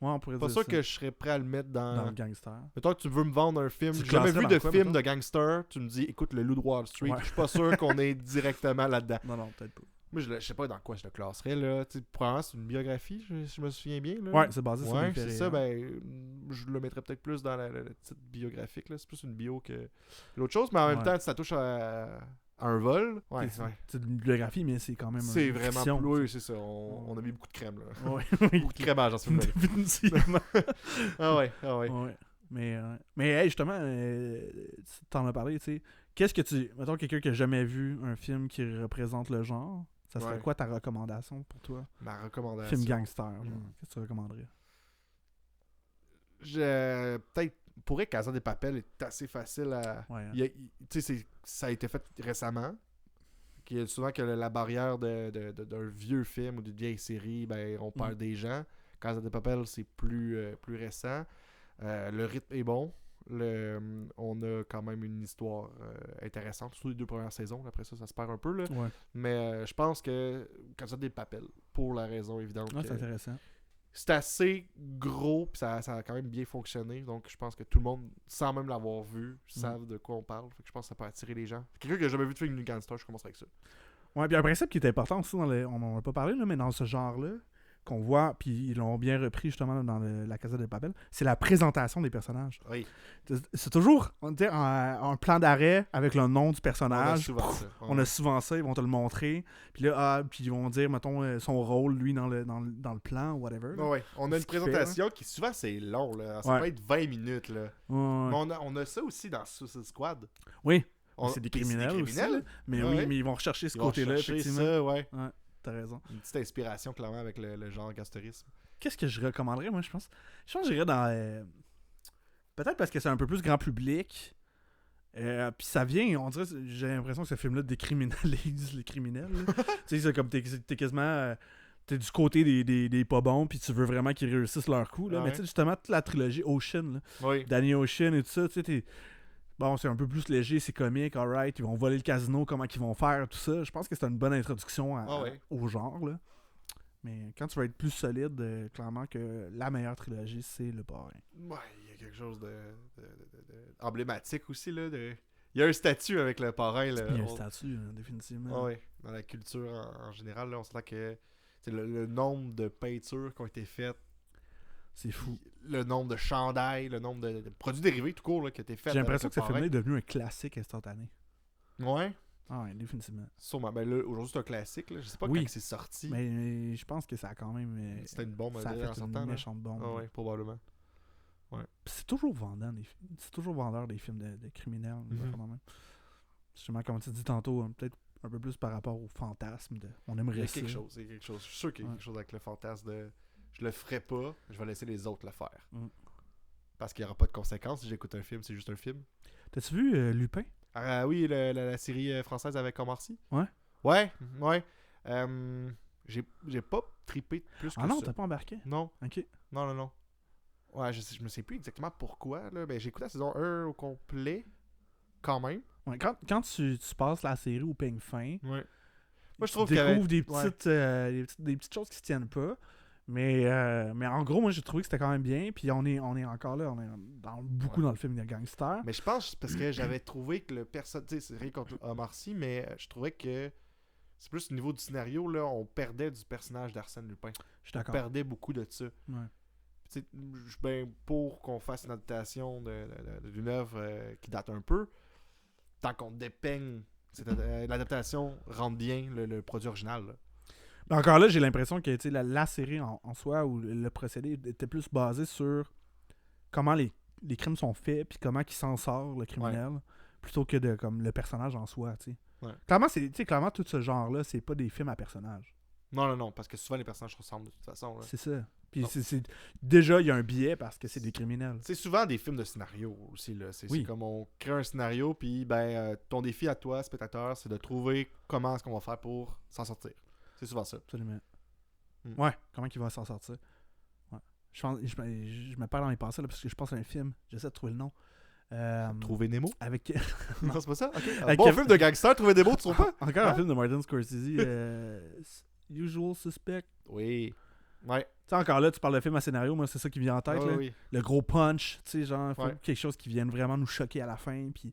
Ouais, on pourrait Pas dire sûr ça. que je serais prêt à le mettre Dans le gangster. Mettons que tu veux me vendre un film. Tu le J'ai jamais classerais vu dans de quoi, film mettons? de gangster. Tu me dis, écoute, le loup de Wall Street. Ouais. Je suis pas sûr qu'on est directement là-dedans. Non, peut-être pas. Moi, je sais pas dans quoi je le classerais. Là. Tu sais, probablement, c'est une biographie, je me souviens bien. Là. Ouais, c'est basé sur Ouais, des faits c'est ça. réels. Ben, je le mettrais peut-être plus dans le titre biographique. Là. C'est plus une bio que l'autre chose. Mais en même Ouais. temps, ça touche à un vol. Ouais, C'est ouais. c'est une biographie, mais c'est quand même C'est une vraiment fiction. plus. Oui, c'est ça. On a mis beaucoup de crème. Là. Ouais, Beaucoup de crémage dans ce film. Définitivement. Ah ouais. Ouais. Mais hey, justement, tu t'en as parlé, tu sais. Qu'est-ce que tu. Mettons quelqu'un qui a jamais vu un film qui représente le genre, ça serait Ouais. quoi ta recommandation pour toi? Ma recommandation. Film gangster, genre. Hmm. Qu'est-ce que tu recommanderais? Peut-être pourrait Casa de Papel est assez facile à. Ouais. Tu sais, ça a été fait récemment. Qu'il y a souvent que la barrière d'un vieux film ou d'une vieille série, ben, on perd des gens. Casa de Papel, c'est plus récent. Le rythme est bon. On a quand même une histoire intéressante, surtout les 2 premières saisons. Après ça se perd un peu. Là. Ouais. Mais je pense que Casa de Papel, pour la raison évidente, Ouais, que c'est intéressant. c'est assez gros, puis ça a quand même bien fonctionné. Donc, je pense que tout le monde, sans même l'avoir vu, savent de quoi on parle. Fait que je pense que ça peut attirer les gens. Quelqu'un qui a jamais vu de film de gangster, je commencerai avec ça. Ouais, puis un principe qui est important aussi, on n'en a pas parlé, là, mais dans ce genre-là, qu'on voit, puis ils l'ont bien repris justement dans la Casa de Papel, c'est la présentation des personnages. Oui, C'est toujours un plan d'arrêt avec le nom du on a personnage. souvent ça. On a souvent ça, ils vont te le montrer. Puis là, puis ils vont dire, mettons, son rôle, lui, dans le plan, whatever. là. Ouais, on a une Ce qu'il fait, présentation qui souvent c'est long. Là. Ça Ouais. peut être 20 minutes. Là. Ouais. Mais on a ça aussi dans Suicide Squad. Oui, C'est des criminels aussi, là. mais Ouais, oui, ouais. mais ils vont rechercher ce Ils vont côté-là, chercher effectivement. ça, ouais. T'as raison. Une petite inspiration, clairement, avec le genre gangsterisme. Qu'est-ce que je recommanderais, moi, je pense? Je pense que j'irais dans... peut-être parce que c'est un peu plus grand public. Puis ça vient, on dirait, j'ai l'impression que ce film-là décriminalise les criminels. là. Tu sais, c'est comme t'es quasiment... t'es du côté des pas bons, puis tu veux vraiment qu'ils réussissent leur coup. Là. Ah Mais ouais. tu sais, justement, toute la trilogie Ocean, là, Oui. Danny Ocean et tout ça, tu sais, bon, c'est un peu plus léger, c'est comique, alright, ils vont voler le casino, comment ils vont faire, tout ça. Je pense que c'est une bonne introduction Ouais. au genre, là. Mais quand tu vas être plus solide, clairement que la meilleure trilogie, c'est Le Parrain. Ouais, il y a quelque chose de emblématique aussi. Là, Il y a un statut avec le parrain. Là. Il y a un statut, définitivement. Ah ouais, dans la culture en général, là, on sent que le nombre de peintures qui ont été faites, C'est fou. le nombre de chandails, le nombre de produits dérivés tout court là, qui ont été faits. J'ai l'impression avec que le ce film-là est parrain. devenu un classique instantané. Ouais, Ah ouais, définitivement. sûrement. Ben là, aujourd'hui, c'est un classique. Là. Je sais pas Oui. quand c'est sorti. Mais je pense que ça a quand même... C'était une bombe ça a en fait sortant. une là. méchante bombe. Ah ouais, probablement. Ouais. C'est toujours vendant, c'est toujours vendeur des films de criminels. Justement, comme tu dis tantôt, peut-être un peu plus par rapport au fantasme de on aimerait Il y a ça. quelque chose, je suis sûr qu'il y a quelque chose avec le fantasme de je le ferai pas, je vais laisser les autres le faire. Parce qu'il n'y aura pas de conséquences si j'écoute un film, c'est juste un film. T'as-tu vu Lupin? Ah oui, la série française avec Omar Sy. Ouais. Ouais. J'ai pas trippé plus que Ah non, ça. t'as pas embarqué? Non. Ok. Non. Ouais, je me sais plus exactement pourquoi, là. Ben, j'ai écouté la saison 1 au complet, quand même. Ouais, quand tu passes la série au peigne fin, Ouais. Moi, je trouve tu qu'il y avait... découvres des petites choses qui se tiennent pas. Mais en gros, moi, j'ai trouvé que c'était quand même bien. Puis on est encore là, on est beaucoup dans le film de gangster. Mais je pense parce que j'avais trouvé que le personnage... Tu sais, c'est rien contre Omar Sy, mais je trouvais que c'est plus au niveau du scénario, là, on perdait du personnage d'Arsène Lupin. Je suis d'accord. On perdait beaucoup de ça. Ouais. Tu sais, je suis bien pour qu'on fasse une adaptation d'une œuvre qui date un peu. Tant qu'on dépeigne l'adaptation rende bien le produit original. Là. Mais encore là, j'ai l'impression que la série en soi ou le procédé était plus basé sur comment les crimes sont faits puis comment il s'en sort, le criminel, plutôt que de comme le personnage en soi. T'sais. Ouais. Clairement, tout ce genre-là, c'est pas des films à personnages. Non, parce que souvent les personnages ressemblent de toute façon. Là. C'est ça. Puis déjà, il y a un biais parce que c'est des criminels. C'est souvent des films de scénario aussi. Là. C'est comme on crée un scénario, puis ton défi à toi, spectateur, c'est de trouver comment est-ce qu'on va faire pour s'en sortir. C'est souvent ça. Absolument. Ouais, comment il va s'en sortir. Ouais. Je me perds dans mes pensées là, parce que je pense à un film. J'essaie de trouver le nom. Trouver Nemo? Avec... non, c'est pas ça? Okay. Avec bon film de gangster, Trouver Nemo, tu trouves pas? Encore un film de Martin Scorsese. Usual Suspect. Oui. Ouais. Tu sais, encore là, tu parles de film à scénario, moi, c'est ça qui vient en tête. Là. Oui. Le gros punch, tu sais, genre, faut quelque chose qui vienne vraiment nous choquer à la fin. Puis...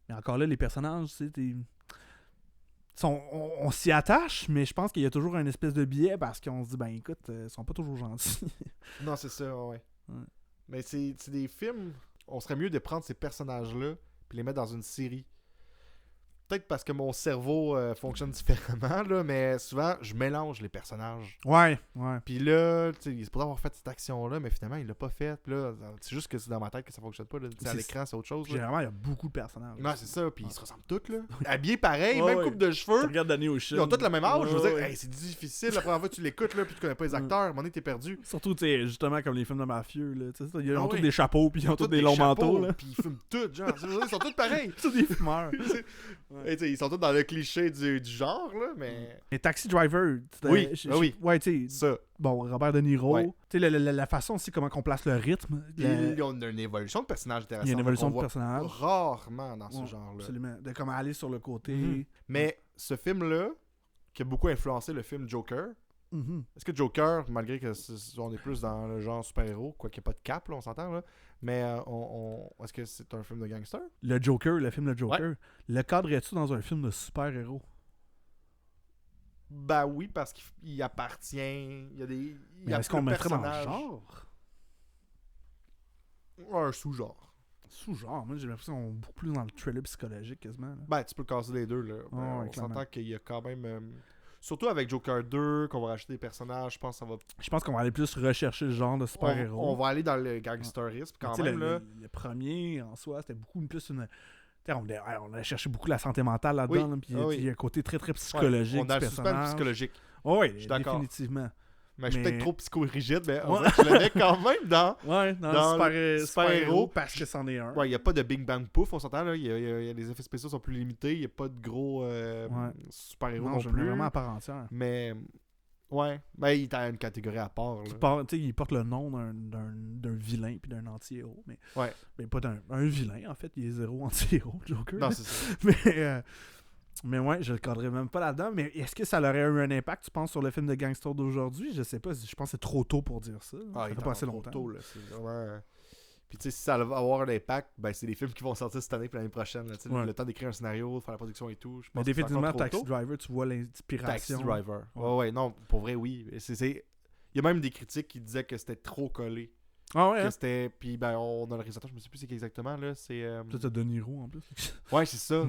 Mais encore là, les personnages, tu sais, on s'y attache, mais je pense qu'il y a toujours un espèce de biais parce qu'on se dit, ben écoute, ils sont pas toujours gentils. Non, c'est ça, ouais. Mais c'est des films, on serait mieux de prendre ces personnages-là puis les mettre dans une série. Peut-être parce que mon cerveau fonctionne différemment, là, mais souvent, je mélange les personnages. Ouais. Puis là, il est supposé avoir fait cette action-là, mais finalement, il l'a pas fait. Puis là, c'est juste que c'est dans ma tête que ça fonctionne pas. Là. À l'écran, c'est autre chose. Généralement, il y a beaucoup de personnages. Non, c'est ça. Puis ils se ressemblent tous, là. Habillés pareil, même coupe de cheveux. Tu regardes Danny Ocean. Ils ont tous le même âge. Je veux dire, hey, c'est difficile. La première fois que tu l'écoutes, là, puis tu connais pas les acteurs. À un moment donné, t'es perdu. Surtout, tu sais, justement, comme les films de mafieux. Là, ils ont tous des chapeaux, puis ils ont tous des longs manteaux. Puis ils fument tous, genre. Ils sont tous pareils. C'est des fumeurs. Ils sont tous dans le cliché du genre, là, mais... Mais Taxi Driver, oui. Ouais, tu sais, ça. Bon, Robert De Niro, ouais. Tu sais, la façon aussi comment on place le rythme. Il y a une évolution de personnage intéressante. Il y a une évolution de personnage. Rarement dans ce genre-là. Absolument. De comment aller sur le côté. Mais ce film-là, qui a beaucoup influencé le film Joker, est-ce que Joker, malgré que on est plus dans le genre super-héros, quoi qu'il n'y ait pas de cap, là, on s'entend, là, mais est-ce que c'est un film de gangster? Le film Le Joker, le cadre-tu dans un film de super-héros? Ben oui, parce qu'il appartient. Il y a des. Mais est-ce qu'on mettrait dans le genre? Un sous-genre. Sous-genre, moi j'ai l'impression qu'on est beaucoup plus dans le thriller psychologique quasiment. Là. Ben, tu peux casser les deux, là. On s'entend qu'il y a quand même. Surtout avec Joker 2, qu'on va racheter des personnages, je pense que ça va. Je pense qu'on va aller plus rechercher le genre de super-héros. On va aller dans le gangsterisme quand même. Le premier en soi, c'était beaucoup plus une. On a cherché beaucoup la santé mentale là-dedans, puis il y a un côté très très psychologique. On a le suspense psychologique. Oui, définitivement. Mais je suis peut-être trop psycho-rigide, mais on dirait que je le mets quand même dans super-héros. Parce que c'en est un. Ouais, il n'y a pas de Big Bang Pouf, on s'entend, là. Les effets spéciaux sont plus limités, il n'y a pas de gros super-héros non plus. Vraiment à part entière. Mais, ouais, il est à une catégorie à part. Il porte le nom d'un vilain puis d'un anti-héros. Mais pas d'un vilain, en fait. Il est zéro anti-héros, Joker. Non, c'est ça. Mais ouais, je le cadrerais même pas là-dedans. Mais est-ce que ça aurait eu un impact, tu penses, sur le film de gangster d'aujourd'hui? Je sais pas. Je pense que c'est trop tôt pour dire ça. Ça fait pas assez longtemps. Trop tôt, là. C'est vraiment... Puis tu sais, si ça va avoir un impact, c'est des films qui vont sortir cette année et l'année prochaine. Là, le temps d'écrire un scénario, de faire la production et tout. Mais définitivement, Taxi Driver, tu vois l'inspiration. Taxi Driver. Ouais, non, pour vrai, oui. Il y a même des critiques qui disaient que c'était trop collé. Ah ouais, c'était. Puis on a le réalisateur, je me sais plus c'est qui exactement là, c'est peut-être De Niro en plus. Ouais, c'est ça.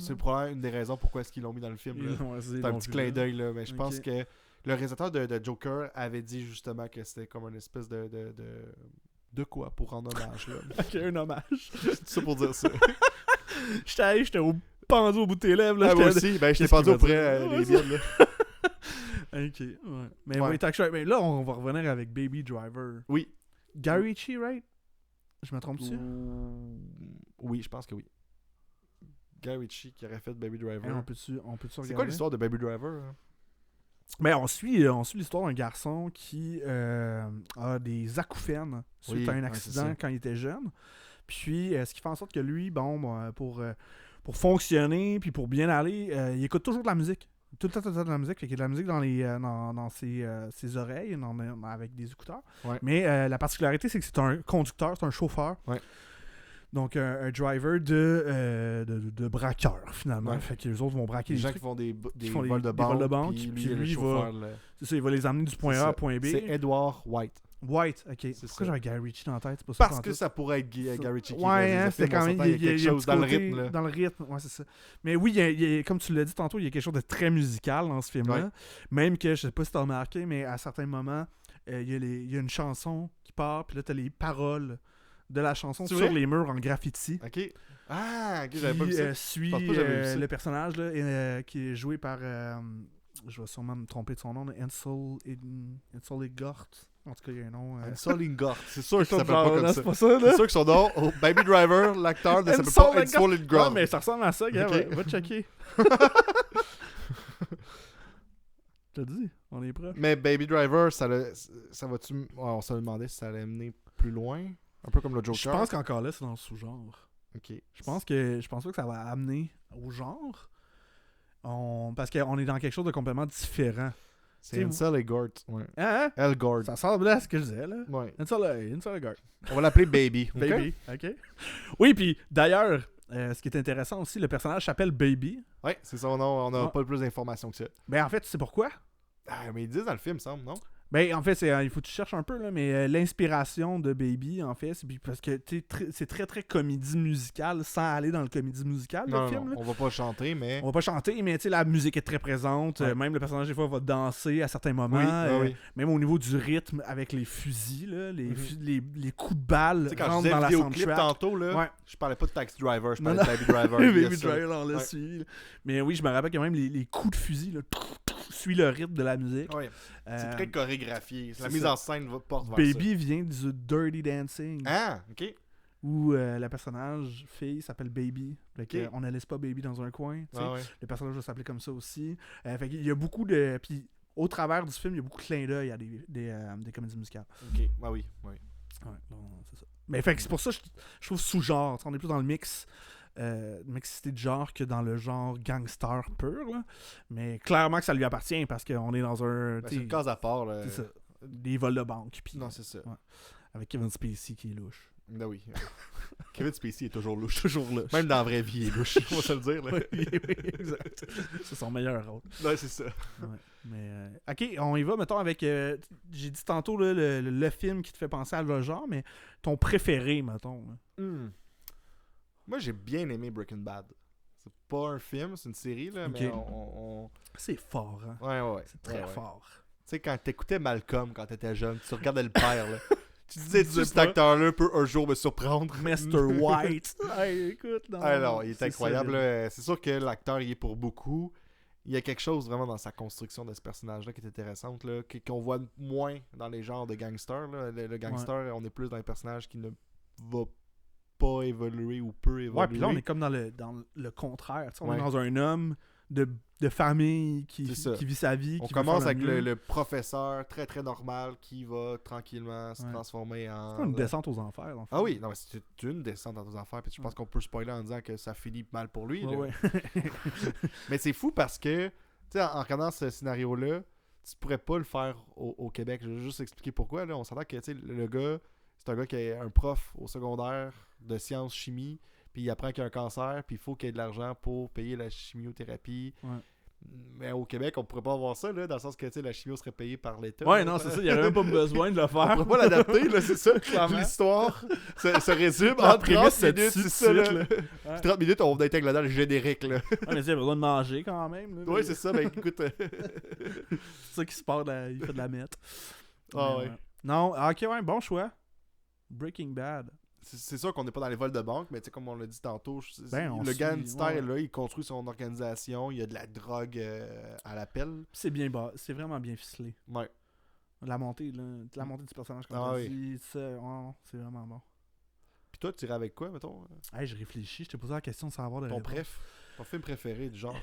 C'est probablement une des raisons pourquoi est-ce qu'ils l'ont mis dans le film là. C'est un petit clin d'œil là, mais je pense que le réalisateur de Joker avait dit justement que c'était comme une espèce de de quoi pour rendre hommage, là. Ok, un hommage. C'est ça pour dire ça. J'étais pendu au bout de tes lèvres. Là, Ah, moi j'étais- aussi, ben, je t'ai Qu'est-ce pendu qu'il va auprès dire? des Ouais, biens, là. Ok, ouais. Mais Ouais. oui, mais là, on va revenir avec Baby Driver. Oui. Gary Ritchie, right? Je me trompe dessus? Oui, je pense que oui. Guy Ritchie qui aurait fait Baby Driver. On peut-tu C'est regarder? quoi l'histoire de Baby Driver? Hein? Ben, on suit l'histoire d'un garçon qui a des acouphènes suite Oui, à un ouais, accident c'est ça. quand il était jeune. Puis, ce qui fait en sorte que lui, pour fonctionner puis pour bien aller, il écoute toujours de la musique. Tout le temps de la musique. Fait qu'il y a de la musique dans ses oreilles, avec des écouteurs. Ouais. Mais la particularité, c'est que c'est un conducteur, c'est un chauffeur. Ouais. Donc, un driver de braqueur, finalement. Ouais. Fait que les autres vont braquer Les les gens trucs. qui font des font vols de des vols de banque, banque, puis puis lui, lui, le il chauffeur, là. C'est ça, il va les amener du point C'est A ça. à point B. C'est Edward White. White, ok. C'est Pourquoi ça. j'avais Guy Ritchie dans la tête? C'est pas ça Parce pantoute. que ça pourrait être Guy Ritchie qui Ouais, réalise hein, le c'était film, on quand même. s'entend, il y a quelque un chose petit dans le côté- rythme. Là. Dans le rythme, ouais, c'est ça. Mais oui, comme tu l'as dit tantôt, il y a quelque chose de très musical dans ce film-là. Ouais. Même que, je sais pas si t'as remarqué, mais à certains moments, il y a une chanson qui part, puis là, t'as les paroles de la chanson C'est sur vrai? les murs en graffiti. Ok. Ah, ok, Qui j'avais pas vu ça. suit pense pas que j'avais vu ça. le personnage là, qui est joué par. Je vais sûrement me tromper de son nom, là, Ansel Elgort. En tout cas, il y a un nom. Ansel Elgort. C'est sûr qu'il Quelque chose s'appelle pas genre, comme là, ça. c'est pas ça, là? C'est sûr que son nom, Baby Driver, l'acteur, ne s'appelle Ansel pas Elgort. Ansel Elgort. Ah, mais ça ressemble à ça, gars. Ok. Va checker. T'as dit, on est proche. Mais Baby Driver, ça va-tu... Ouais, on s'est demandé si ça allait mener plus loin. Un peu comme le Joker. Je pense qu'encore là, c'est dans le sous-genre. Ok. Je pense pas que ça va amener au genre. Parce qu'on est dans quelque chose de complètement différent. C'est Ansel Elgort. Ouais. Hein? Elgort. Ça ressemble à ce que je disais, là. Ouais. Ansel Elgort. On va l'appeler Baby. ok? Baby, ok. Oui, puis d'ailleurs, ce qui est intéressant aussi, le personnage s'appelle Baby. Ouais, c'est son nom. On n'a Ouais. pas plus d'informations que ça. Ben en fait, tu sais pourquoi? Ah, mais ils disent dans le film, semble, non? Ben en fait, il faut que tu cherches un peu, là, mais l'inspiration de Baby, en fait, c'est parce que c'est très très comédie musicale sans aller dans le comédie musicale, le film. Là. on va pas chanter, mais... On va pas chanter, mais tu sais, la musique est très présente. Ouais. Même le personnage, des fois, va danser à certains moments. Oui, oui. Même au niveau du rythme, avec les fusils, là, Mhm. les coups de balle Tu sais, quand je rentrent disais dans la vidéoclip soundtrack. tantôt, là, Ouais. je parlais pas de Taxi Driver, je Non, parlais de Baby Driver. il y a Baby ça. Driver, on l'a Ouais. suivi. là. Mais oui, je me rappelle que même les coups de fusil là, suivent le rythme de la musique. Ouais. C'est Euh, très chorégraphié. La c'est mise ça. en scène porte vers Baby vient du Dirty Dancing, ça. Ah, ok. où la personnage fille s'appelle Baby. Fait que, Ok. on ne laisse pas Baby dans un coin. tu sais. Ah, ouais. Le personnage va s'appeler comme ça aussi. Fait qu'il y a beaucoup de... Puis au travers du film, il y a beaucoup de clins d'œil à des comédies musicales. Ok, ah oui, oui. Ouais, bon, c'est ça. Mais fait que c'est pour ça que je trouve sous-genre. On est plus dans le mixité de genre que dans le genre gangster pur. Là. Mais clairement que ça lui appartient parce qu'on est dans un. Ben, c'est une case à part. Là. C'est ça. Des vols de banque. Puis, Non, c'est ça. Ouais. Avec Kevin Spacey qui est louche. Ben oui. Kevin Spacey est toujours louche. Toujours louche. Même dans la vraie vie, il est louche. On va se le dire. Là. Oui, exact. C'est son meilleur rôle. Ouais, c'est ça. Ouais. Mais, ok, on y va, mettons, avec. J'ai dit tantôt là, le film qui te fait penser à le genre, mais ton préféré, mettons. Là. Moi, j'ai bien aimé Breaking Bad. C'est pas un film, c'est une série, là, mais Ok. on... C'est fort, hein. Ouais. C'est très Ouais. fort. Tu sais, quand t'écoutais Malcolm quand t'étais jeune, tu regardais le père, là. Tu disais, disais cet pas. acteur-là peut un jour me surprendre. Mr. White. Hey, écoute, non. Ah non, il est c'est incroyable. solide. là. C'est sûr que l'acteur, il est pour beaucoup. Il y a quelque chose vraiment dans sa construction de ce personnage-là qui est intéressante, là, qu'on voit moins dans les genres de gangsters. Là. Le gangster, on est plus dans les personnages qui ne vont pas évoluer ou peu évoluer. Ouais, puis là, on est comme dans le contraire. Tu sais, on Ouais. est dans un homme de famille qui C'est ça. vit sa vie. On qui veut commence faire avec mieux. le professeur très très normal qui va tranquillement se Ouais. transformer en... C'est comme une descente aux enfers. dans le fond. Ah oui, non, mais c'est une descente dans tes affaires. Puis je pense qu'on peut spoiler en disant que ça finit mal pour lui. Ouais, là. ouais. Mais c'est fou parce que, tu sais, en regardant ce scénario-là, tu pourrais pas le faire au Québec. Je vais juste expliquer pourquoi. Là. On s'entend que, tu sais, le gars, c'est un gars qui est un prof au secondaire de sciences chimie, puis il apprend qu'il a un cancer, puis il faut qu'il y ait de l'argent pour payer la chimiothérapie. Ouais. Mais au Québec, on pourrait pas avoir ça, là, dans le sens que, tu sais, la chimio serait payée par l'État. Ouais, là. non, c'est ça. Il n'y avait même pas besoin de le On faire. pourrait pas l'adapter, là, c'est ça. Clairement. L'histoire se résume La en 30 prémisse, c'est minutes, dessus c'est ça, de là. suite, Puis 30 minutes, on va intégrer là-dedans le générique, là. Ouais, mais tu sais, il a besoin de manger quand même. Là, Ouais, c'est ça, ben écoute... c'est ça qui se part, il fait de la mette. Ah Mais, ouais. Non, ok, ouais, bon choix. Breaking Bad. C'est sûr qu'on n'est pas dans les vols de banque, mais tu sais, comme on l'a dit tantôt, On le suit, gangster, ouais. là, il construit son organisation, il y a de la drogue à l'appel. C'est bien bas, c'est vraiment bien ficelé. Ouais. La montée du personnage, comme Ah t'as oui. dit, c'est vraiment bon. Puis toi, tu irais avec quoi, mettons? Hey, je réfléchis, je t'ai posé la question sans avoir de Ton réponse. ton film préféré du genre?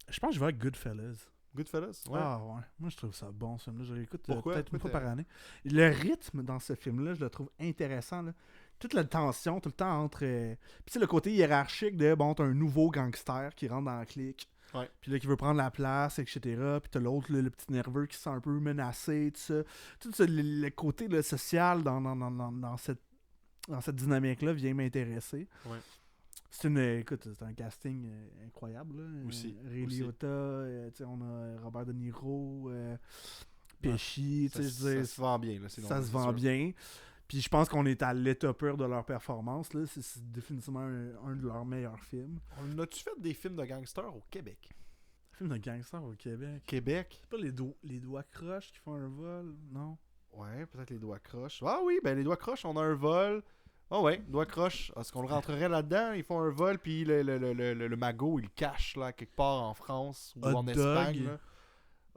Je pense que je vais avec Goodfellas. Goodfellas? Ouais. Ah ouais, moi je trouve ça bon ce film-là, je l'écoute Pourquoi? peut-être une fois Pourquoi par année. Le rythme dans ce film-là, je le trouve intéressant. Là. Toute la tension, tout le temps entre... Puis tu sais, le côté hiérarchique de, bon, t'as un nouveau gangster qui rentre dans la clique, Ouais. puis là qui veut prendre la place, etc. Puis t'as l'autre, le petit nerveux qui se sent un peu menacé, tout ça. Tout ça, le côté là, social dans cette dynamique-là vient m'intéresser. Ouais. Écoute, c'est un casting incroyable. Là. Aussi. Ray Aussi. Liotta, tu sais, on a Robert De Niro, Pesci, tu sais, je veux Ça dire, se vend bien. Là, c'est ça long, se c'est vend sûr. bien. Puis je pense qu'on est à l'étopeur de leur performance. Là. C'est définitivement un de leurs meilleurs films. On a-tu fait des films de gangsters au Québec? Film de gangster au Québec. Québec? C'est pas les doigts croches qui font un vol, non? Ouais, peut-être les doigts croches. Ah oui, ben les doigts croches, on a un vol. Ah ouais, doigts croches. Est-ce qu'on le rentrerait là-dedans? Ils font un vol, puis le magot, il le cache là, quelque part en France ou Hot en dog. Espagne. Là.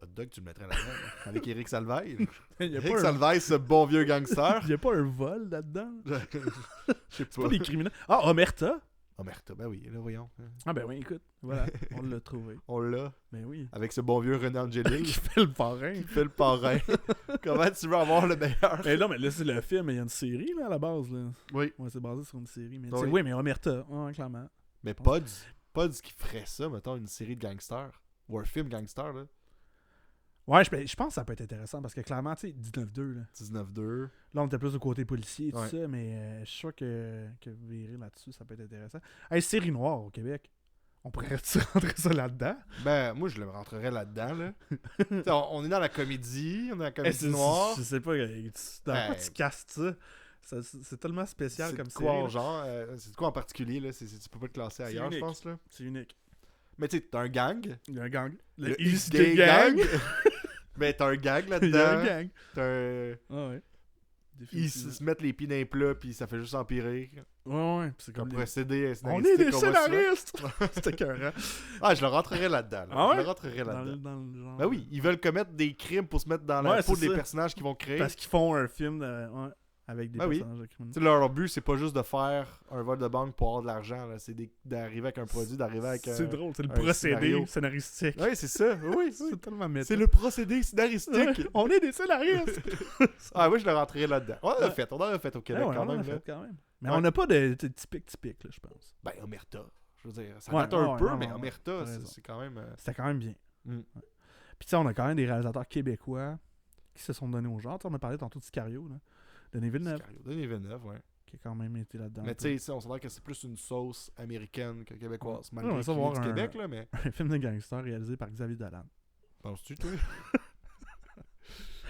Hot dog, tu le mettrais là-dedans. Là. Avec Éric Salvaille. Il y a Éric pas un- Salvaille, ce bon vieux gangster. il y a pas un vol là-dedans? Je sais C'est pas des criminels. Ah, Omerta! Omerta, ben oui, là, voyons. Ah ben oui, écoute, voilà, on l'a trouvé. On l'a. Ben oui. Avec ce bon vieux René Qui Angélil fait le parrain. qui fait le parrain. Comment tu veux avoir le meilleur? Mais non, mais là, c'est le film, il y a une série, là, à la base, là. Oui. Ouais, c'est basé sur une série, mais... Oui. Oui, mais Omerta, ouais, clairement. Mais Pods qui ferait ça, mettons, une série de gangsters. Ou un film gangster, là. Ouais, je pense que ça peut être intéressant, parce que clairement, tu sais, 19-2, là. 19-2. Là, on était plus du côté policier et tout Ouais. ça, mais je suis sûr que virer là-dessus, ça peut être intéressant. Hey, série noire au Québec. On pourrait-tu rentrer ça là-dedans? Ben, moi, je le rentrerais là-dedans, là. T'sais, on est dans la comédie, on est dans la comédie noire. Je sais pas, dans quoi tu casses ça? C'est tellement spécial C'est comme de quoi série. en là. genre? C'est de quoi en particulier, là? Tu peux pas le classer C'est ailleurs, je unique. pense, là. C'est unique. Mais tu sais, t'as un gang. Il y a un gang. Le East Gay Gay Gang. Mais t'as un gang Il y a un là-dedans. gang. T'as un... Ah ouais. Ils Définitivement. se mettent les pieds dans les plats, puis ça fait juste empirer. Ouais, ouais. Puis c'est Comme comme procédé On est des scénaristique, on voit souvent. scénaristes! C'était écœurant. Ah, je le rentrerais là-dedans. Là. Ah ouais? Je le rentrerais Dans, là-dedans. dans le genre. Ben oui, ils veulent commettre des crimes pour se mettre dans la Ouais, peau c'est des ça. personnages qu'ils vont créer. Parce qu'ils font un film avec des Ben oui. personnages de criminels. Tu sais, leur but, c'est pas juste de faire un vol de banque pour avoir de l'argent. Là. C'est d'arriver avec un produit, d'arriver avec un... C'est drôle, c'est le un procédé scénario. scénaristique. Oui, c'est ça. Oui, C'est tellement méta. c'est le procédé scénaristique. Ouais, on est des scénaristes! Ah oui, je le rentrerais là-dedans. On en a fait au Québec Ouais, quand on en a même. Là. fait quand même. Mais Ouais. on n'a pas de typique, là, je pense. Ben, Omerta. Je veux dire, ça Ouais, date un ouais, peu, non, mais non, Omerta, t'as c'est raison. c'est quand même... C'était quand même bien. Mm. Ouais. Puis tu sais, on a quand même des réalisateurs québécois qui se sont donnés au genre. Tu sais, on a parlé tantôt de Sicario, là. Denis Villeneuve, Sicario. Denis Villeneuve, ouais. qui a quand même été là-dedans. Mais un tu peu. sais, on s'entend que c'est plus une sauce américaine que québécoise. Ouais, Malgré on va qu'il savoir est du un- Québec, là, mais... Un film de gangster réalisé par Xavier Dolan. Penses-tu, toi?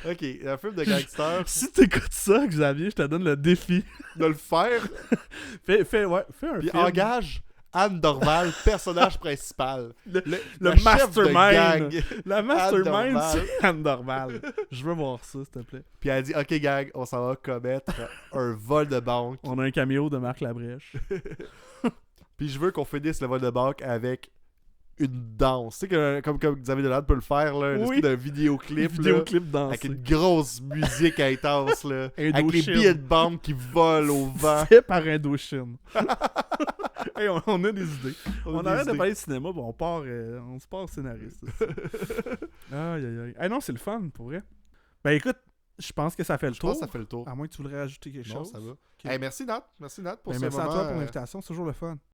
Ok, un film de gangster, Si t'écoutes ça, Xavier, je te donne le défi. de le faire, Fais un puis film. engage Anne Dorval, personnage principal. Le la chef de mastermind. gang. La mastermind, Dorval. c'est Anne Dorval. Je veux voir ça, s'il te plaît. Puis elle dit, ok gang, on s'en va commettre un vol de banque. On a un cameo de Marc Labrèche. Puis je veux qu'on finisse le vol de banque avec une danse. Tu sais, comme Xavier Dolan peut le faire, là, une Oui. espèce de vidéoclip, là, Vidéoclip dansé. avec une grosse musique intense, là, avec les Indochine. billets de banque qui volent au vent. Fait par Indochine. Hey, on a des idées. On a arrête des de idées. parler de cinéma, puis on se part scénariste. Aïe, aïe, aïe. Hey, non, c'est le fun, pour vrai. Ben écoute, je pense que ça fait le Je tour. pense que ça fait le tour. À moins que tu voudrais ajouter quelque Non, chose. ça va. Hey, merci Nat pour Ben, ce merci moment. à toi pour l'invitation, c'est toujours le fun.